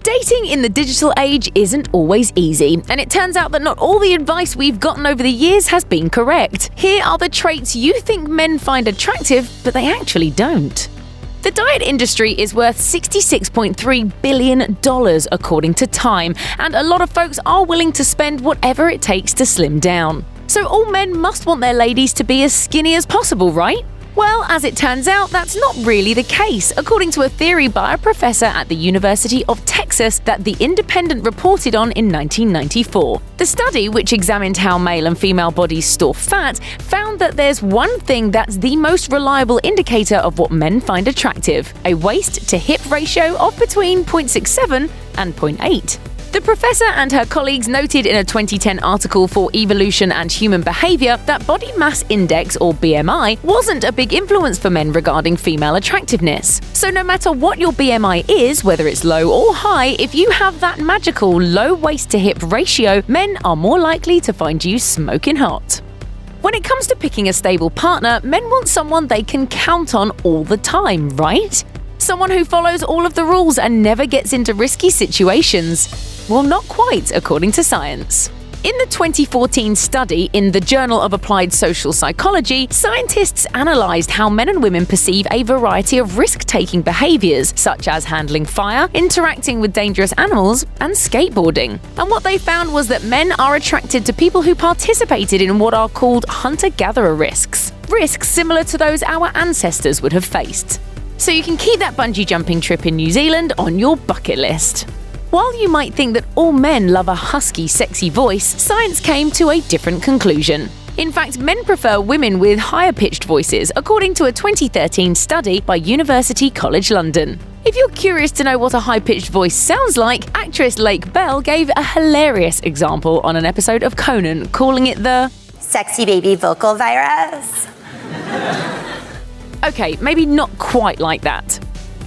Dating in the digital age isn't always easy, and it turns out that not all the advice we've gotten over the years has been correct. Here are the traits you think men find attractive, but they actually don't. The diet industry is worth $66.3 billion according to Time, and a lot of folks are willing to spend whatever it takes to slim down. So all men must want their ladies to be as skinny as possible, right? Well, as it turns out, that's not really the case, according to a theory by a professor at the University of Texas that The Independent reported on in 1994. The study, which examined how male and female bodies store fat, found that there's one thing that's the most reliable indicator of what men find attractive: a waist-to-hip ratio of between 0.67 and 0.8. The professor and her colleagues noted in a 2010 article for Evolution and Human Behavior that body mass index, or BMI, wasn't a big influence for men regarding female attractiveness. So no matter what your BMI is, whether it's low or high, if you have that magical low waist-to-hip ratio, men are more likely to find you smoking hot. When it comes to picking a stable partner, men want someone they can count on all the time, right? Someone who follows all of the rules and never gets into risky situations. Well, not quite, according to science. In the 2014 study in the Journal of Applied Social Psychology, scientists analyzed how men and women perceive a variety of risk-taking behaviors, such as handling fire, interacting with dangerous animals, and skateboarding. And what they found was that men are attracted to people who participated in what are called hunter-gatherer risks similar to those our ancestors would have faced. So you can keep that bungee jumping trip in New Zealand on your bucket list. While you might think that all men love a husky, sexy voice, science came to a different conclusion. In fact, men prefer women with higher-pitched voices, according to a 2013 study by University College London. If you're curious to know what a high-pitched voice sounds like, actress Lake Bell gave a hilarious example on an episode of Conan, calling it the sexy baby vocal virus. Okay, maybe not quite like that.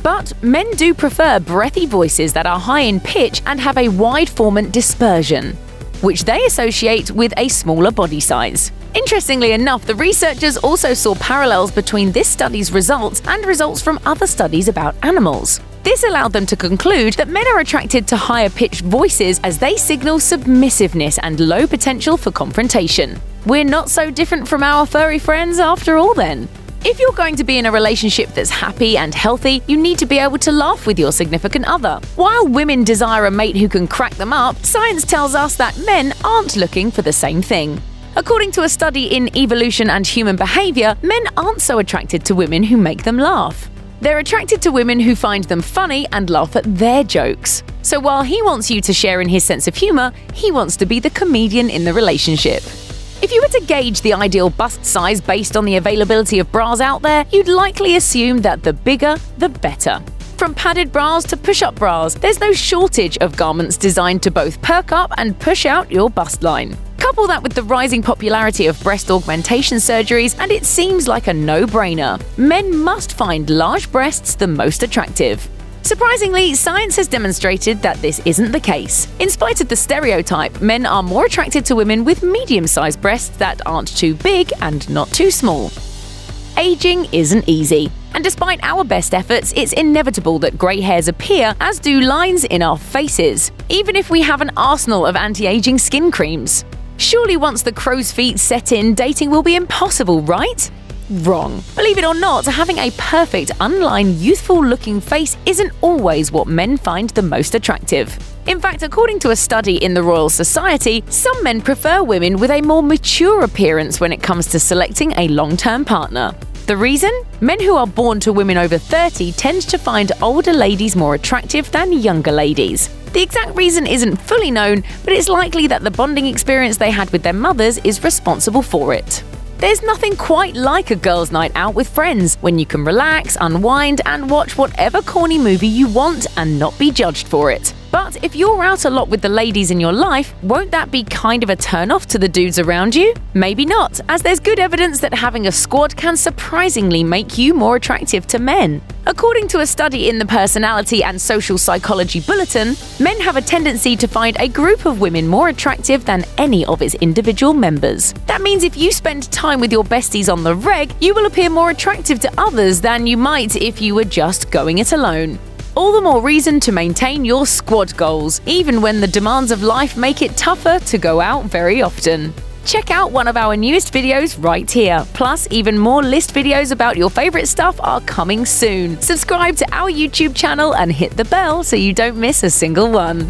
But men do prefer breathy voices that are high in pitch and have a wide formant dispersion, which they associate with a smaller body size. Interestingly enough, the researchers also saw parallels between this study's results and results from other studies about animals. This allowed them to conclude that men are attracted to higher-pitched voices as they signal submissiveness and low potential for confrontation. We're not so different from our furry friends after all then. If you're going to be in a relationship that's happy and healthy, you need to be able to laugh with your significant other. While women desire a mate who can crack them up, science tells us that men aren't looking for the same thing. According to a study in Evolution and Human Behavior, men aren't so attracted to women who make them laugh. They're attracted to women who find them funny and laugh at their jokes. So while he wants you to share in his sense of humor, he wants to be the comedian in the relationship. If you were to gauge the ideal bust size based on the availability of bras out there, you'd likely assume that the bigger, the better. From padded bras to push-up bras, there's no shortage of garments designed to both perk up and push out your bust line. Couple that with the rising popularity of breast augmentation surgeries, and it seems like a no-brainer. Men must find large breasts the most attractive. Surprisingly, science has demonstrated that this isn't the case. In spite of the stereotype, men are more attracted to women with medium-sized breasts that aren't too big and not too small. Aging isn't easy, and despite our best efforts, it's inevitable that grey hairs appear, as do lines in our faces, even if we have an arsenal of anti-aging skin creams. Surely once the crow's feet set in, dating will be impossible, right? Wrong. Believe it or not, having a perfect, unlined, youthful-looking face isn't always what men find the most attractive. In fact, according to a study in the Royal Society, some men prefer women with a more mature appearance when it comes to selecting a long-term partner. The reason? Men who are born to women over 30 tend to find older ladies more attractive than younger ladies. The exact reason isn't fully known, but it's likely that the bonding experience they had with their mothers is responsible for it. There's nothing quite like a girls' night out with friends, when you can relax, unwind, and watch whatever corny movie you want and not be judged for it. But if you're out a lot with the ladies in your life, won't that be kind of a turn-off to the dudes around you? Maybe not, as there's good evidence that having a squad can surprisingly make you more attractive to men. According to a study in the Personality and Social Psychology Bulletin, men have a tendency to find a group of women more attractive than any of its individual members. That means if you spend time with your besties on the reg, you will appear more attractive to others than you might if you were just going it alone. All the more reason to maintain your squad goals, even when the demands of life make it tougher to go out very often. Check out one of our newest videos right here. Plus, even more list videos about your favorite stuff are coming soon. Subscribe to our YouTube channel and hit the bell so you don't miss a single one.